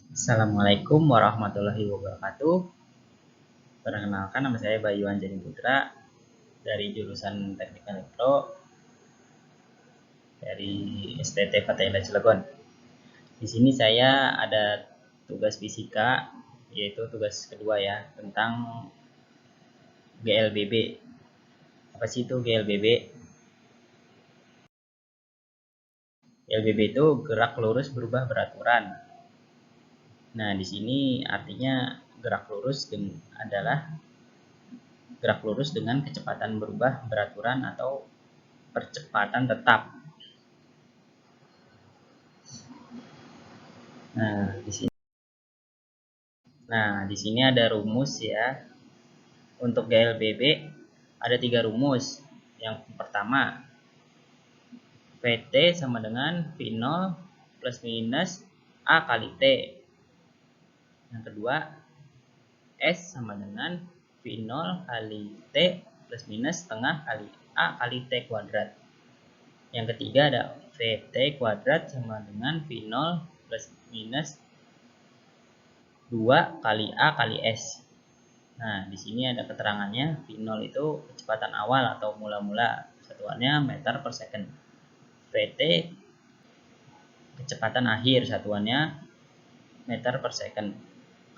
Assalamualaikum warahmatullahi wabarakatuh. Perkenalkan, nama saya Bayu Anjani Putra dari jurusan Teknik Elektro dari STT Fatahillah Cilegon. Di sini saya ada tugas fisika, yaitu tugas kedua ya, tentang GLBB. Apa sih itu GLBB? GLBB itu gerak lurus berubah beraturan. Nah, di sini artinya gerak lurus adalah gerak lurus dengan kecepatan berubah beraturan atau percepatan tetap. Nah, di sini ada rumus ya. Untuk GLBB ada 3 rumus. Yang pertama, VT sama dengan V0 plus minus A kali T. Yang kedua, S sama dengan V0 kali T plus minus setengah kali A kali T kuadrat. Yang ketiga ada VT kuadrat sama dengan V0 plus minus 2 kali A kali S. Nah, di sini ada keterangannya. V0 itu kecepatan awal atau mula-mula. Satuannya meter per second. VT kecepatan akhir, satuannya meter per second.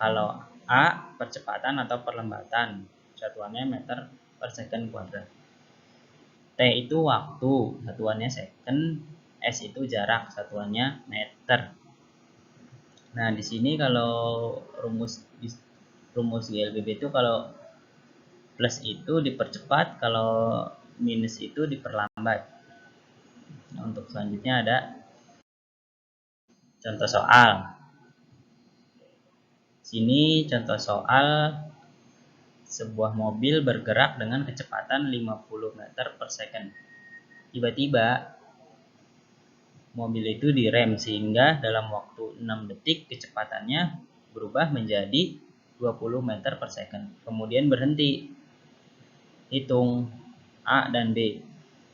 Kalau A percepatan atau perlambatan, satuannya meter per second kuadrat. T itu waktu, satuannya second. S itu jarak, satuannya meter. Nah, di sini kalau rumus GLBB itu kalau plus itu dipercepat, kalau minus itu diperlambat. Nah, untuk selanjutnya ada contoh soal. Sini contoh soal sebuah mobil bergerak dengan kecepatan 50 meter per second. Tiba-tiba mobil itu direm sehingga dalam waktu 6 detik kecepatannya berubah menjadi 20 meter per second. Kemudian berhenti. Hitung A dan B.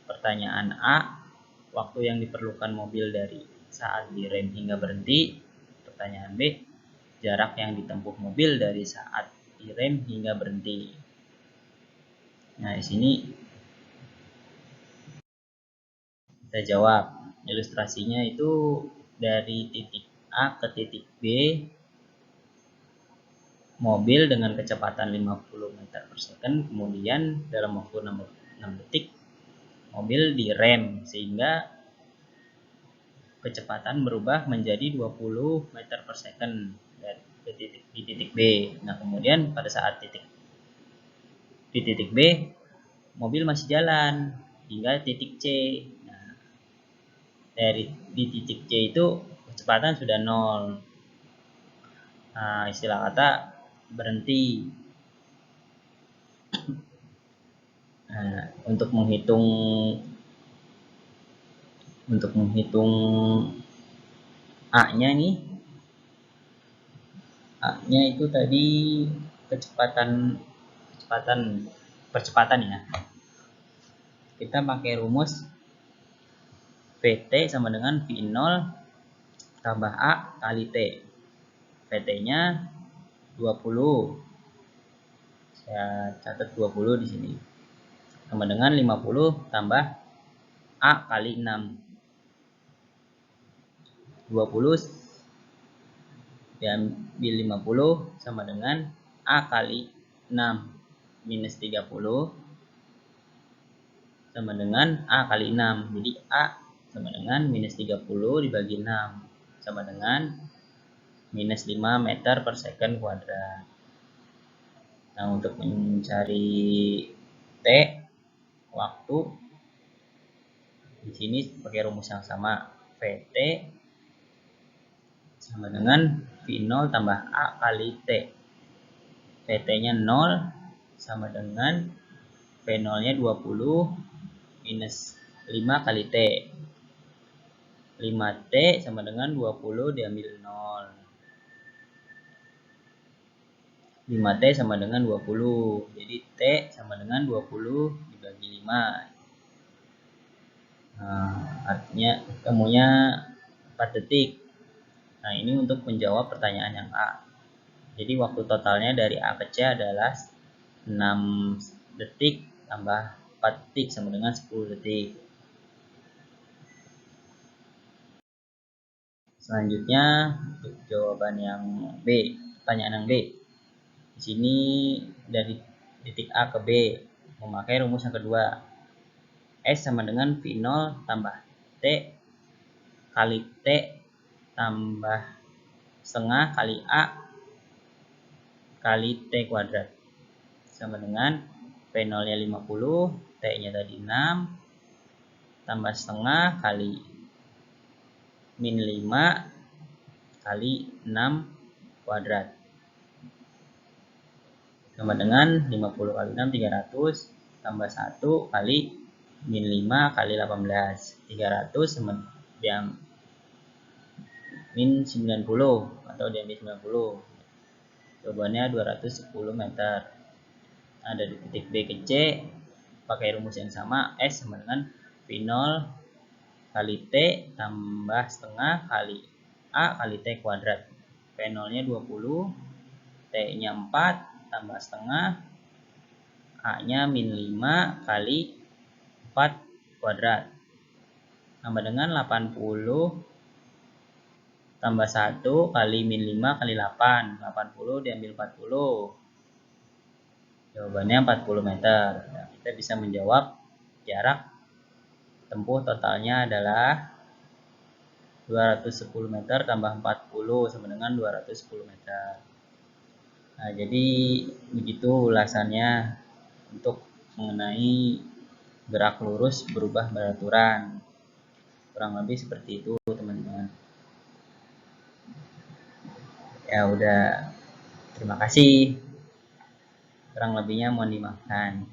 Pertanyaan A, waktu yang diperlukan mobil dari saat direm hingga berhenti. Pertanyaan B, jarak yang ditempuh mobil dari saat direm hingga berhenti. Nah, di sini kita jawab. Ilustrasinya itu dari titik A ke titik B, mobil dengan kecepatan 50 meter per second, kemudian dalam waktu 6 detik mobil direm sehingga kecepatan berubah menjadi 20 meter per second di titik B. Nah, kemudian pada saat di titik B mobil masih jalan hingga titik C. Nah, di titik C itu kecepatan sudah 0. Nah, istilah kata berhenti. Nah, untuk menghitung A-nya nih, A-nya itu tadi percepatan ya. Kita pakai rumus VT sama dengan V0 tambah A kali T. VT-nya 20. Saya catat 20 di sini. Sama dengan 50 tambah A kali 6. 20 diambil 50 sama dengan A kali 6 minus 30 sama dengan A kali 6. Jadi A sama dengan minus 30 dibagi 6 sama dengan minus 5 meter per second kuadrat. Nah, untuk mencari T waktu di sini pakai rumus yang sama. VT sama dengan V0 tambah A kali T. VT-nya 0 sama dengan V0-nya 20 minus 5 kali T. 5T sama dengan 20 diambil 0. 5T sama dengan 20. Jadi T sama dengan 20 dibagi 5. Nah, artinya ketemunya 4 detik. Nah, ini untuk menjawab pertanyaan yang A. Jadi waktu totalnya dari A ke C adalah 6 detik tambah 4 detik sama dengan 10 detik. Selanjutnya untuk jawaban yang B, pertanyaan yang B. Di sini dari titik A ke B memakai rumus yang kedua. S sama dengan V0 tambah T kali T tambah setengah kali A kali T kuadrat sama dengan V0 nya 50, T nya tadi 6 tambah setengah kali min 5 kali 6 kuadrat sama dengan 50 kali 6 300 tambah 1 kali min 5 kali 18 300 sama yang min 90 atau diambil 90. Jawabannya 210 meter. Nah, dari titik B ke C pakai rumus yang sama, S sama dengan V0 kali T tambah setengah kali A kali T kuadrat. V0 nya 20, T nya 4 tambah setengah, A nya min 5 kali 4 kuadrat sama dengan 80 tambah 1 kali min 5 kali 8. 80 diambil 40. Jawabannya 40 meter. Nah, kita bisa menjawab jarak tempuh totalnya adalah 210 meter tambah 40 sama dengan 210 meter. Nah, jadi begitu ulasannya untuk mengenai gerak lurus berubah beraturan. Kurang lebih seperti itu, teman-teman. Ya udah, terima kasih. Kurang lebihnya mohon dimaafkan.